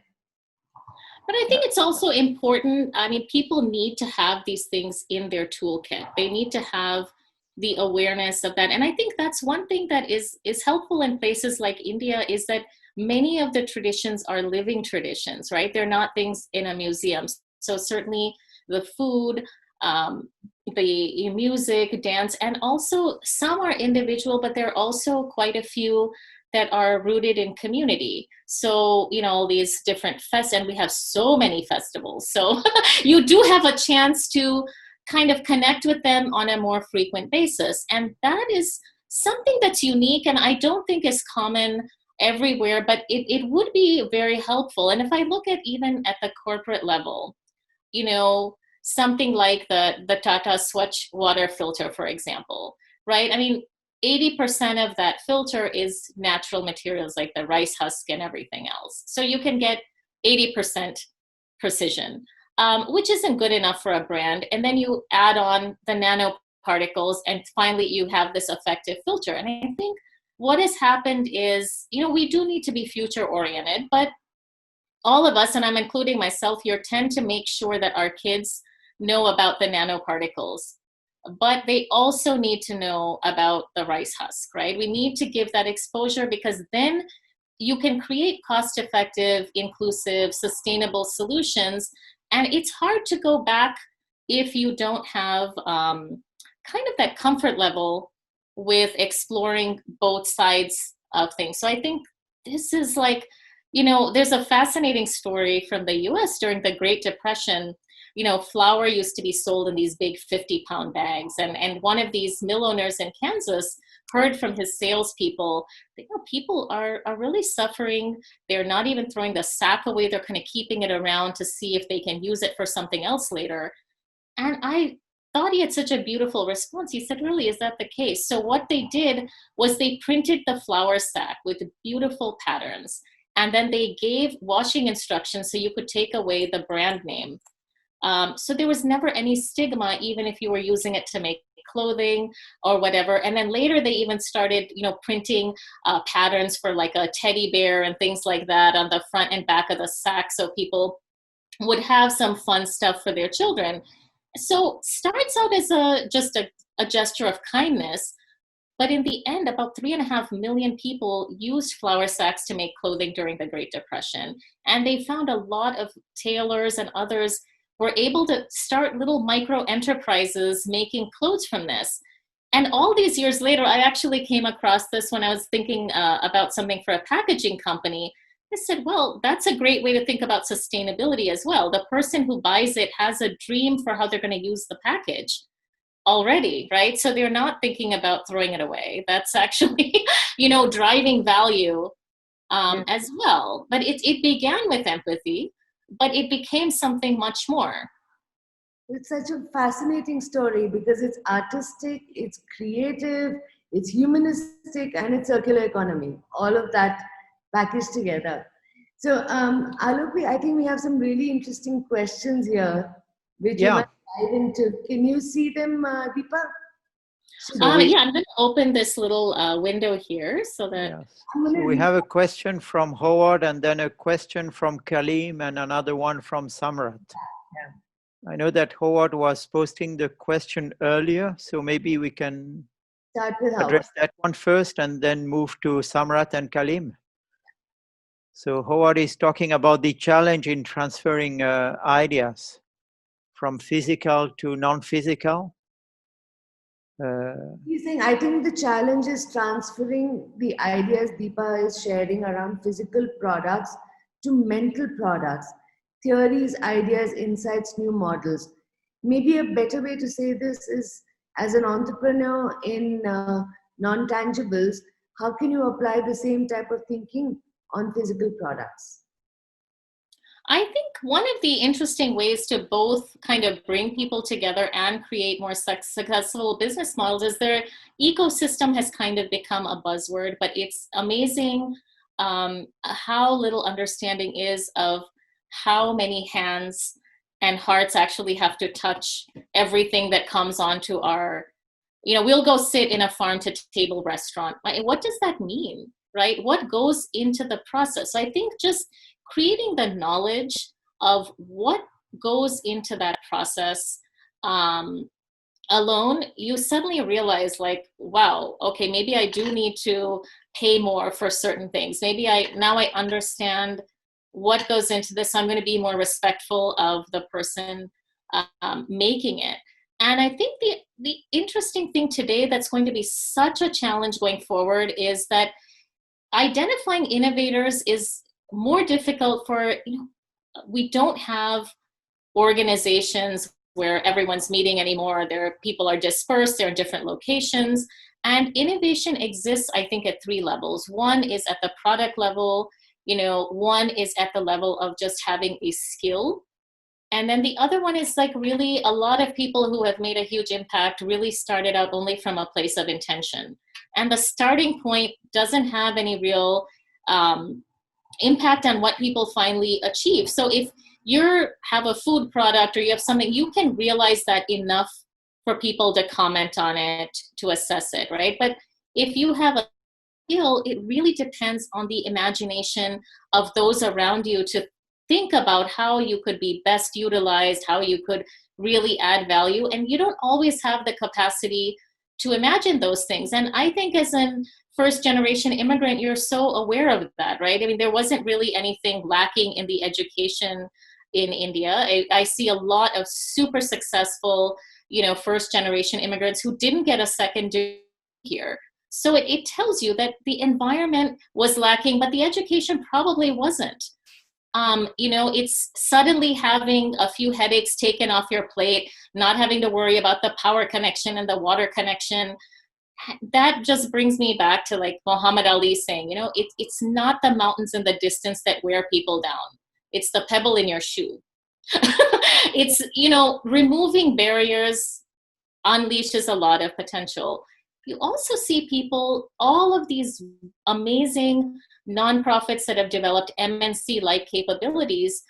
[SPEAKER 3] But I think it's also important, people need to have these things in their toolkit. They need to have the awareness of that. And I think that's one thing that is helpful in places like India is that many of the traditions are living traditions, right? They're not things in a museum. So certainly the food, the music, dance, and also some are individual, but there are also quite a few that are rooted in community. So, these different fests, and we have so many festivals. So you do have a chance to kind of connect with them on a more frequent basis. And that is something that's unique and I don't think is common everywhere, but it would be very helpful. And if I look at even at the corporate level, something like the Tata Swachh water filter, for example, right? 80% of that filter is natural materials like the rice husk and everything else. So you can get 80% precision, which isn't good enough for a brand. And then you add on the nanoparticles and finally you have this effective filter. And I think what has happened is, we do need to be future oriented, but all of us, and I'm including myself here, tend to make sure that our kids know about the nanoparticles. But they also need to know about the rice husk, right? We need to give that exposure because then you can create cost-effective, inclusive, sustainable solutions. And it's hard to go back if you don't have kind of that comfort level with exploring both sides of things. So I think this is like, there's a fascinating story from the US during the Great Depression. Flour used to be sold in these big 50-pound bags. And one of these mill owners in Kansas heard from his salespeople that people are really suffering. They're not even throwing the sack away. They're kind of keeping it around to see if they can use it for something else later. And I thought he had such a beautiful response. He said, really, is that the case? So what they did was they printed the flour sack with beautiful patterns. And then they gave washing instructions so you could take away the brand name. So there was never any stigma, even if you were using it to make clothing or whatever. And then later they even started, printing patterns for like a teddy bear and things like that on the front and back of the sack, so people would have some fun stuff for their children. So starts out as just a gesture of kindness. But in the end, about 3.5 million people used flour sacks to make clothing during the Great Depression. And they found a lot of tailors and others were able to start little micro enterprises making clothes from this. And all these years later, I actually came across this when I was thinking about something for a packaging company. I said, well, that's a great way to think about sustainability as well. The person who buys it has a dream for how they're going to use the package already, right? So they're not thinking about throwing it away. That's actually, driving value as well. But it began with empathy, but it became something much more.
[SPEAKER 2] It's such a fascinating story because it's artistic, it's creative, it's humanistic, and it's circular economy. All of that packaged together. So, Alopi, I think we have some really interesting questions here, which you might dive into. Can you see them, Deepa?
[SPEAKER 3] I'm going to open this little window here so that...
[SPEAKER 1] Yes. So we have a question from Howard, and then a question from Kalim, and another one from Samrat. Yeah. I know that Howard was posting the question earlier, so maybe we can
[SPEAKER 2] start with
[SPEAKER 1] address that one first and then move to Samrat and Kalim. So Howard is talking about the challenge in transferring ideas from physical to non-physical.
[SPEAKER 2] He's saying, I think the challenge is transferring the ideas Deepa is sharing around physical products to mental products, theories, ideas, insights, new models. Maybe a better way to say this is, as an entrepreneur in non-tangibles, how can you apply the same type of thinking on physical products?
[SPEAKER 3] I think one of the interesting ways to both kind of bring people together and create more successful business models is their ecosystem has kind of become a buzzword, but it's amazing how little understanding is of how many hands and hearts actually have to touch everything that comes onto our, we'll go sit in a farm to table restaurant. What does that mean, right? What goes into the process? I think just creating the knowledge of what goes into that process alone, you suddenly realize like, wow, okay, maybe I do need to pay more for certain things. Maybe now I understand what goes into this. I'm going to be more respectful of the person making it. And I think the interesting thing today that's going to be such a challenge going forward is that identifying innovators is more difficult for, we don't have organizations where everyone's meeting anymore. People are dispersed, they're in different locations. And innovation exists, I think, at 3 levels. One is at the product level, one is at the level of just having a skill. And then the other one is like really a lot of people who have made a huge impact really started out only from a place of intention. And the starting point doesn't have any real impact on what people finally achieve. So if you have a food product or you have something, you can realize that enough for people to comment on it, to assess it, right? But if you have a skill, it really depends on the imagination of those around you to think about how you could be best utilized, how you could really add value. And you don't always have the capacity to imagine those things. And I think as an first-generation immigrant, you're so aware of that, right? I mean, there wasn't really anything lacking in the education in India. I see a lot of super successful, first-generation immigrants who didn't get a second degree here. So it tells you that the environment was lacking, but the education probably wasn't. It's suddenly having a few headaches taken off your plate, not having to worry about the power connection and the water connection. That just brings me back to like Muhammad Ali saying, it's not the mountains in the distance that wear people down. It's the pebble in your shoe. It's, removing barriers unleashes a lot of potential. You also see people, all of these amazing nonprofits that have developed MNC-like capabilities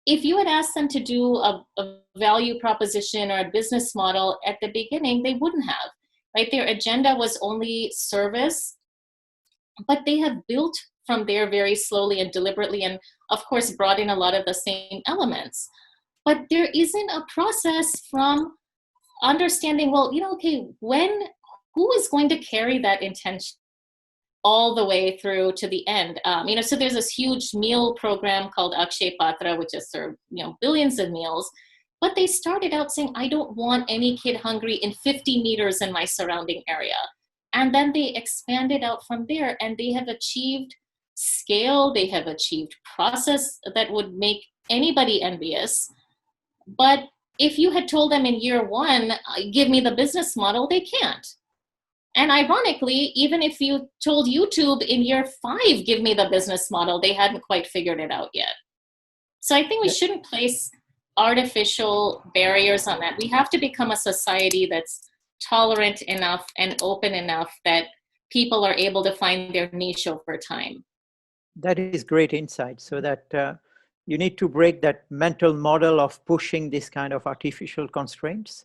[SPEAKER 3] if you had asked them to do a value proposition or a business model at the beginning, they wouldn't have, right? Their agenda was only service, but they have built from there very slowly and deliberately, and of course brought in a lot of the same elements. But there isn't a process from understanding, well, okay, who is going to carry that intention all the way through to the end? So there's this huge meal program called Akshay Patra, which has served, billions of meals. But they started out saying, I don't want any kid hungry in 50 meters in my surrounding area. And then they expanded out from there, and they have achieved scale. They have achieved process that would make anybody envious. But if you had told them in year one, give me the business model, they can't. And ironically, even if you told YouTube in year 5, give me the business model, they hadn't quite figured it out yet. So I think we shouldn't place artificial barriers on that. We have to become a society that's tolerant enough and open enough that people are able to find their niche over time.
[SPEAKER 1] That is great insight. So that you need to break that mental model of pushing this kind of artificial constraints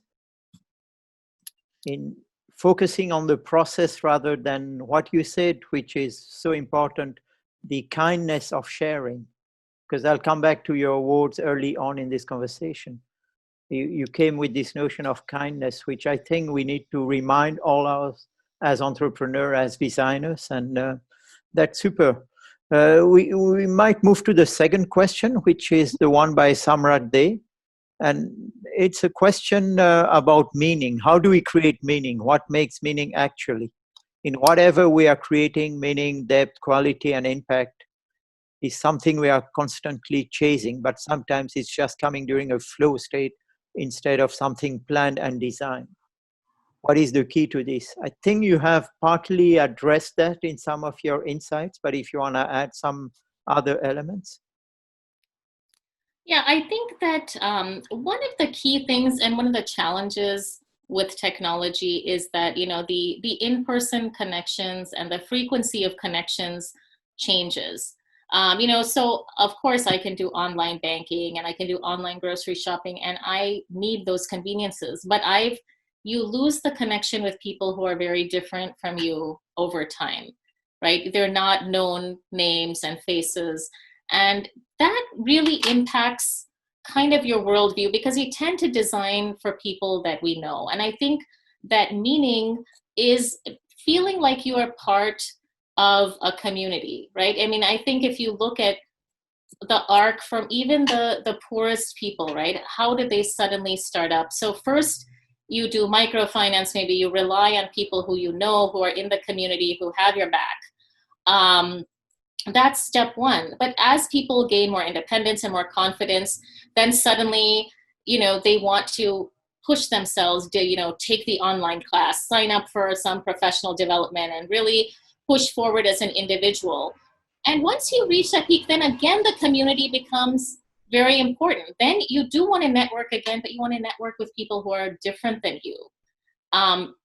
[SPEAKER 1] in focusing on the process rather than what you said, which is so important, the kindness of sharing. Because I'll come back to your words early on in this conversation. You came with this notion of kindness, which I think we need to remind all us as entrepreneurs, as designers, and that's super. We might move to the second question, which is the one by Samrat Dey. And it's a question about meaning. How do we create meaning? What makes meaning actually? In whatever we are creating, meaning, depth, quality, and impact is something we are constantly chasing, but sometimes it's just coming during a flow state instead of something planned and designed. What is the key to this? I think you have partly addressed that in some of your insights, but if you want to add some other elements.
[SPEAKER 3] Yeah, I think that one of the key things and one of the challenges with technology is that, the in-person connections and the frequency of connections changes. So of course I can do online banking and I can do online grocery shopping, and I need those conveniences, but you lose the connection with people who are very different from you over time, right? They're not known names and faces. And that really impacts kind of your worldview, because you tend to design for people that we know. And I think that meaning is feeling like you are part of a community, right? I mean, I think if you look at the arc from even the poorest people, right? How did they suddenly start up? So first you do microfinance, maybe you rely on people who you know, who are in the community, who have your back. That's step one. But as people gain more independence and more confidence, then suddenly, they want to push themselves to, take the online class, sign up for some professional development, and really push forward as an individual. And once you reach that peak, then again, the community becomes very important. Then you do want to network again, but you want to network with people who are different than you.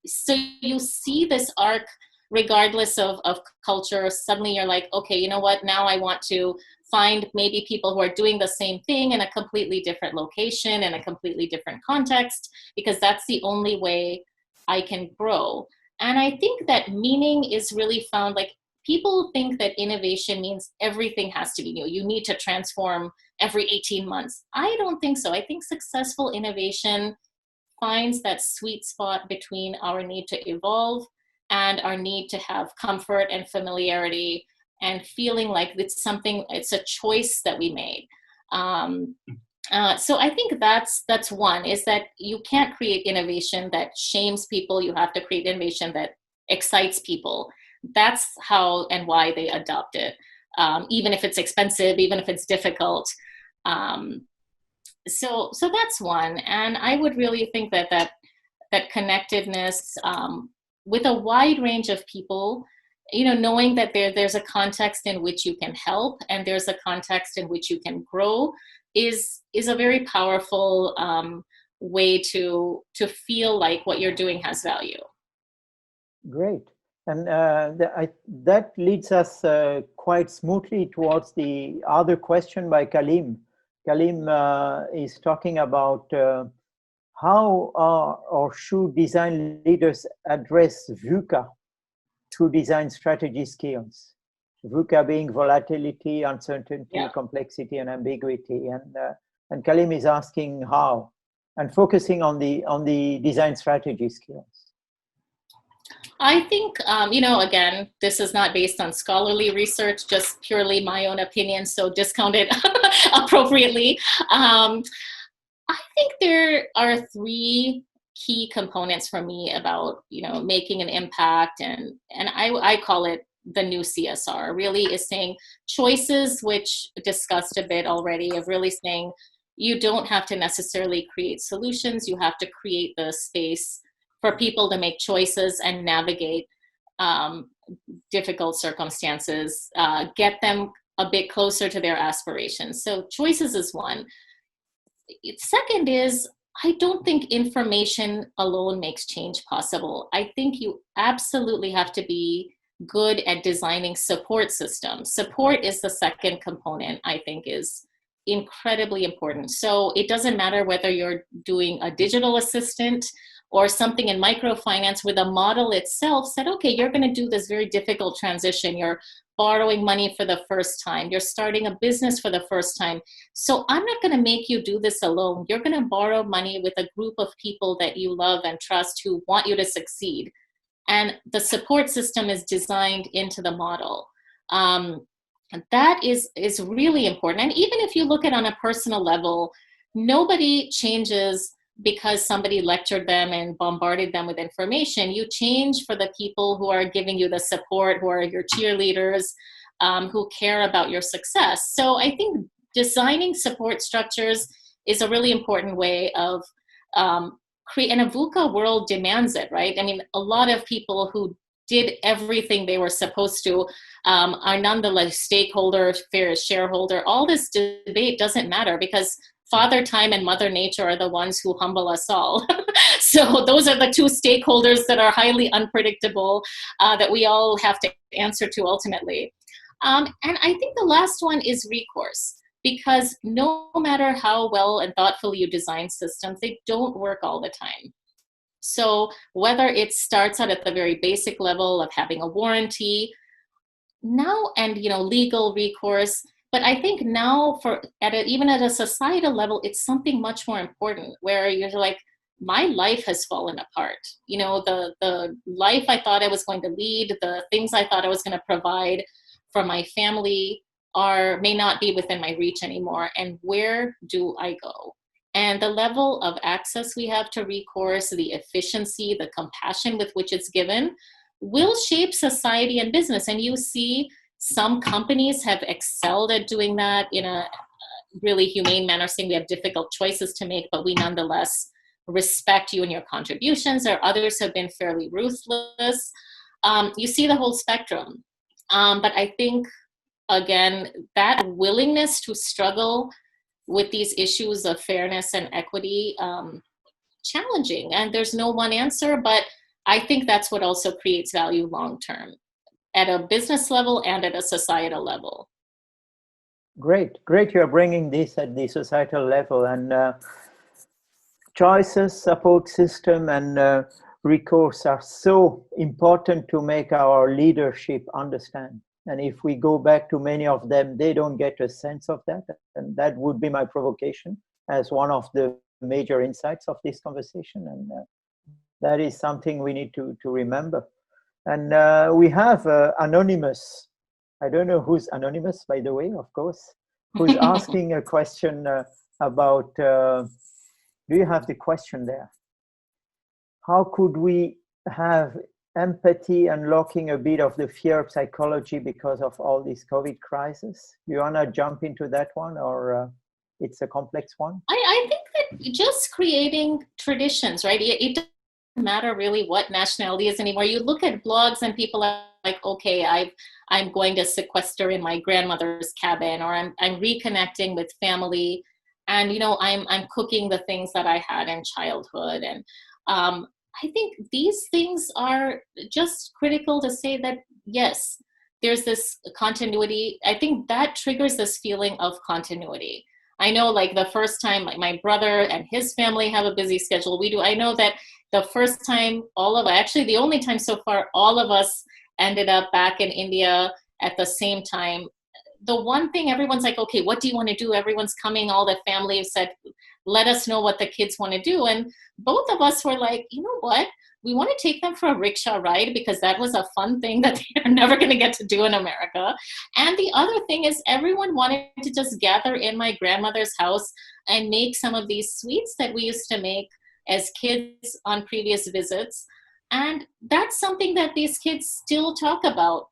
[SPEAKER 3] So you see this arc regardless of culture. Suddenly you're like, okay, you know what? Now I want to find maybe people who are doing the same thing in a completely different location, in a completely different context, because that's the only way I can grow. And I think that meaning is really found, like, people think that innovation means everything has to be new. You need to transform every 18 months. I don't think so. I think successful innovation finds that sweet spot between our need to evolve and our need to have comfort and familiarity and feeling like it's a choice that we made. So I think that's one, is that you can't create innovation that shames people. You have to create innovation that excites people. That's how and why they adopt it, even if it's expensive, even if it's difficult. So that's one. And I would really think that connectedness with a wide range of people, knowing that there's a context in which you can help and there's a context in which you can grow is a very powerful way to feel like what you're doing has value.
[SPEAKER 1] Great. And that leads us quite smoothly towards the other question by Kalim. Kalim is talking about how are or should design leaders address VUCA through design strategy skills. VUCA being volatility, uncertainty, complexity, and ambiguity. And Kalim is asking how, and focusing on the design strategy skills.
[SPEAKER 3] I think, again, this is not based on scholarly research, just purely my own opinion, so discount it appropriately. I think there are three key components for me about, making an impact, and I call it the new CSR. Really is saying choices, which discussed a bit already, of really saying you don't have to necessarily create solutions, you have to create the space for people to make choices and navigate difficult circumstances, get them a bit closer to their aspirations. So choices is one. Second is, I don't think information alone makes change possible. I think you absolutely have to be good at designing support systems. Support is the second component, I think, is incredibly important. So it doesn't matter whether you're doing a digital assistant or something in microfinance where the model itself said, okay, you're going to do this very difficult transition. You're borrowing money for the first time. You're starting a business for the first time. So I'm not going to make you do this alone. You're going to borrow money with a group of people that you love and trust who want you to succeed. And the support system is designed into the model. That is really important. And even if you look at it on a personal level, nobody changes because somebody lectured them and bombarded them with information. You change for the people who are giving you the support, who are your cheerleaders, who care about your success. So I think designing support structures is a really important way of and a VUCA world demands it, right? I mean, a lot of people who did everything they were supposed to are nonetheless stakeholder, fair shareholder. All this debate doesn't matter because Father Time and Mother Nature are the ones who humble us all. So those are the two stakeholders that are highly unpredictable that we all have to answer to ultimately. And I think the last one is recourse, because no matter how well and thoughtfully you design systems, they don't work all the time. So whether it starts out at the very basic level of having a warranty now and legal recourse, but I think now even at a societal level, it's something much more important where you're like, my life has fallen apart. The life I thought I was going to lead, the things I thought I was going to provide for my family may not be within my reach anymore. And where do I go? And the level of access we have to recourse, the efficiency, the compassion with which it's given will shape society and business. And you see some companies have excelled at doing that in a really humane manner, saying we have difficult choices to make, but we nonetheless respect you and your contributions, or others have been fairly ruthless. You see the whole spectrum. But I think, again, that willingness to struggle with these issues of fairness and equity, challenging. And there's no one answer, but I think that's what also creates value long-term at a business level and at a societal level.
[SPEAKER 1] Great. You're bringing this at the societal level, and choices, support system, and recourse are so important to make our leadership understand. And if we go back to many of them, they don't get a sense of that. And that would be my provocation as one of the major insights of this conversation. And that is something we need to remember. And we have Anonymous. I don't know who's Anonymous, by the way, of course, who's asking a question about, do you have the question there? How could we have empathy, unlocking a bit of the fear psychology because of all this COVID crisis? You want to jump into that one, or it's a complex one?
[SPEAKER 3] I think that just creating traditions, right? It doesn't matter really what nationality is anymore. You look at blogs and people are like, okay, I'm going to sequester in my grandmother's cabin, or I'm reconnecting with family, and I'm cooking the things that I had in childhood. And I think these things are just critical to say that, yes, there's this continuity. I think that triggers this feeling of continuity. I know like the first time, like my brother and his family have a busy schedule. We do. I know that the first time actually the only time so far, all of us ended up back in India at the same time. The one thing everyone's like, okay, what do you want to do? Everyone's coming, all the family have said, let us know what the kids want to do. And both of us were like, you know what? We want to take them for a rickshaw ride because that was a fun thing that they're never going to get to do in America. And the other thing is everyone wanted to just gather in my grandmother's house and make some of these sweets that we used to make as kids on previous visits. And that's something that these kids still talk about.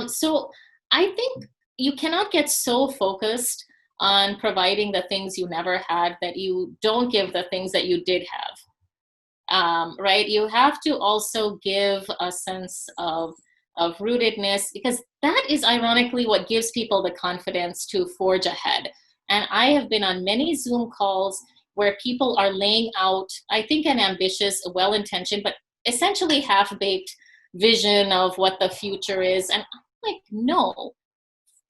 [SPEAKER 3] So I think you cannot get so focused on providing the things you never had that you don't give the things that you did have. Right? You have to also give a sense of rootedness, because that is ironically what gives people the confidence to forge ahead. And I have been on many Zoom calls where people are laying out, I think, an ambitious, well-intentioned, but essentially half-baked vision of what the future is. And I'm like, no,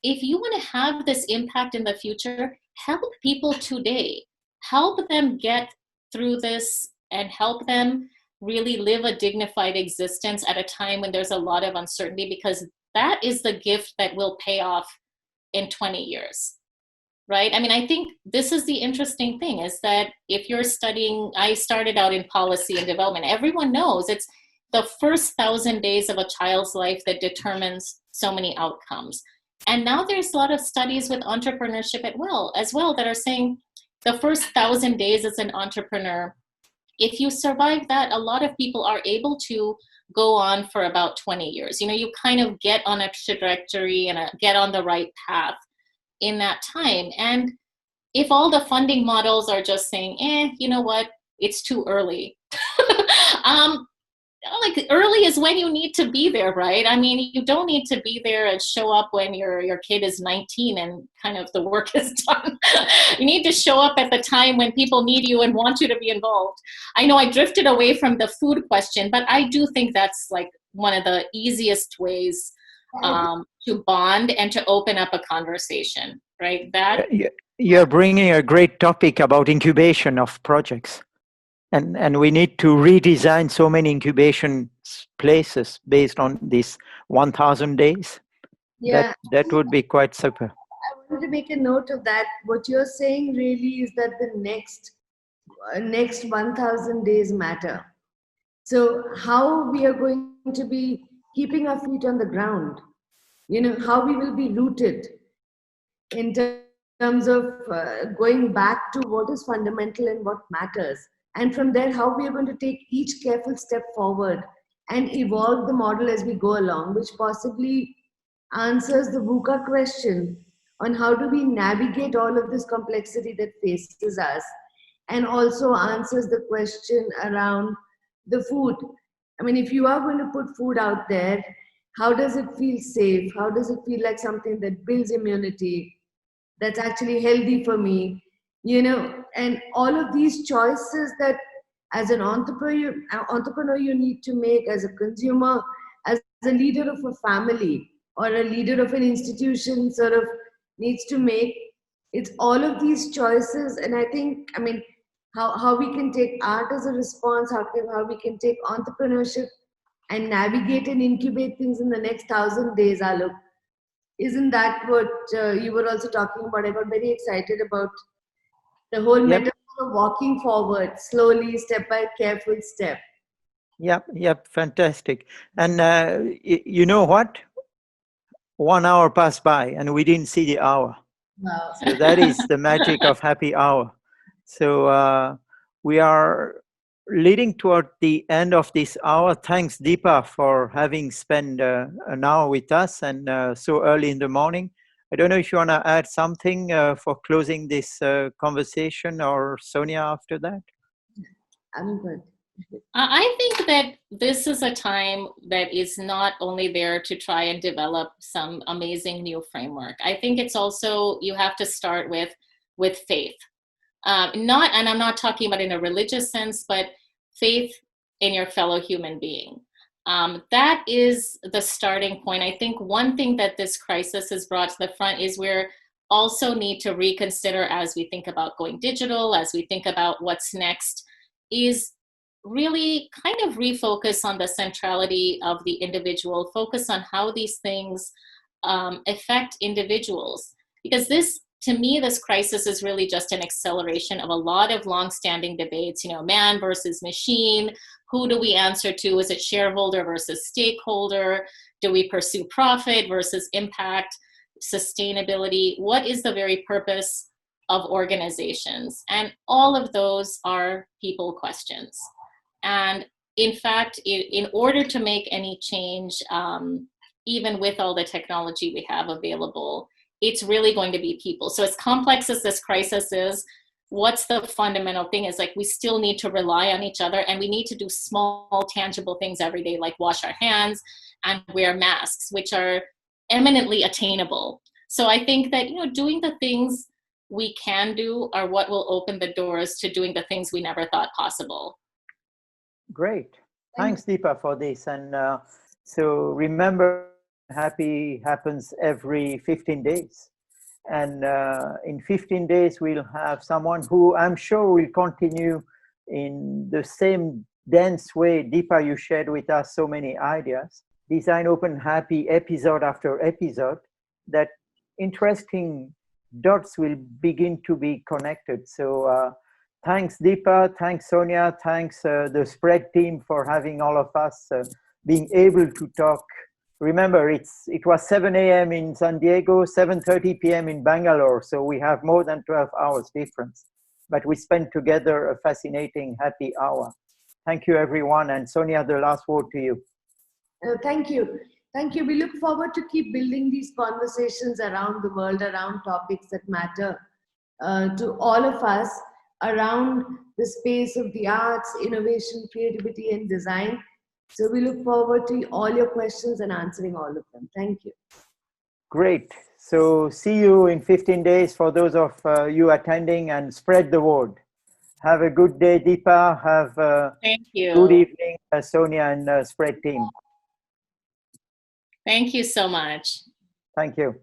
[SPEAKER 3] if you want to have this impact in the future, help people today. Help them get through this and help them really live a dignified existence at a time when there's a lot of uncertainty, because that is the gift that will pay off in 20 years, right? I mean, I think this is the interesting thing is that if you're studying, I started out in policy and development, everyone knows it's the first 1,000 days of a child's life that determines so many outcomes. And now there's a lot of studies with entrepreneurship as well that are saying the first 1,000 days as an entrepreneur, if you survive that, a lot of people are able to go on for about 20 years. You know, you kind of get on a trajectory and get on the right path in that time. And if all the funding models are just saying, you know what, it's too early. Like early is when you need to be there, right? I mean, you don't need to be there and show up when your kid is 19 and kind of the work is done. You need to show up at the time when people need you and want you to be involved. I know I drifted away from the food question, but I do think that's like one of the easiest ways to bond and to open up a conversation, right? That
[SPEAKER 1] you're bringing a great topic about incubation of projects. And we need to redesign so many incubation places based on these 1,000 days.
[SPEAKER 2] Yeah.
[SPEAKER 1] That would be quite super.
[SPEAKER 2] I wanted to make a note of that. What you're saying really is that the next 1,000 days matter. So how we are going to be keeping our feet on the ground, you know, how we will be rooted in terms of going back to what is fundamental and what matters. And from there, how we are going to take each careful step forward and evolve the model as we go along, which possibly answers the VUCA question on how do we navigate all of this complexity that faces us, and also answers the question around the food. I mean, if you are going to put food out there, how does it feel safe? How does it feel like something that builds immunity, that's actually healthy for me? You know, and all of these choices that as an entrepreneur you need to make, as a consumer, as a leader of a family or a leader of an institution sort of needs to make. It's all of these choices. And I think, I mean, how we can take art as a response, how we can take entrepreneurship and navigate and incubate things in the next 1,000 days, Alok. Isn't that what you were also talking about? I got very excited about the whole metaphor of walking forward, slowly, step by careful step.
[SPEAKER 1] Yep, fantastic. And you know what? 1 hour passed by and we didn't see the hour.
[SPEAKER 2] Wow.
[SPEAKER 1] So that is the magic of happy hour. So we are leading toward the end of this hour. Thanks, Deepa, for having spent an hour with us and so early in the morning. I don't know if you want to add something for closing this conversation, or Sonia after that.
[SPEAKER 2] I'm good.
[SPEAKER 3] I think that this is a time that is not only there to try and develop some amazing new framework. I think it's also, you have to start with faith. And I'm not talking about in a religious sense, but faith in your fellow human being. That is the starting point. I think one thing that this crisis has brought to the front is we're also need to reconsider as we think about going digital, as we think about what's next, is really kind of refocus on the centrality of the individual, focus on how these things affect individuals. Because this, to me, this crisis is really just an acceleration of a lot of longstanding debates, you know, man versus machine, who do we answer to? Is it shareholder versus stakeholder? Do we pursue profit versus impact, sustainability? What is the very purpose of organizations? And all of those are people questions. And in fact, in order to make any change, even with all the technology we have available, it's really going to be people. So as complex as this crisis is, what's the fundamental thing is, like, we still need to rely on each other, and we need to do small, tangible things every day, like wash our hands and wear masks, which are eminently attainable. So I think that, you know, doing the things we can do are what will open the doors to doing the things we never thought possible.
[SPEAKER 1] Great. Thanks, Deepa, for this. And so remember, happy happens every 15 days. And in 15 days, we'll have someone who I'm sure will continue in the same dense way. Deepa, you shared with us so many ideas. Design Open Happy episode after episode, that interesting dots will begin to be connected. So thanks, Deepa. Thanks, Sonia. Thanks, the Spread team, for having all of us being able to talk. Remember, it was 7 a.m. in San Diego, 7:30 p.m. in Bangalore. So we have more than 12 hours difference. But we spent together a fascinating happy hour. Thank you, everyone. And Sonia, the last word to you.
[SPEAKER 2] Thank you. Thank you. We look forward to keep building these conversations around the world, around topics that matter to all of us, around the space of the arts, innovation, creativity, and design. So we look forward to all your questions and answering all of them. Thank you.
[SPEAKER 1] Great. So see you in 15 days for those of you attending, and spread the word. Have a good day, Deepa. Have a
[SPEAKER 3] Thank you.
[SPEAKER 1] good evening, Sonia and Spread team.
[SPEAKER 3] Thank you so much.
[SPEAKER 1] Thank you.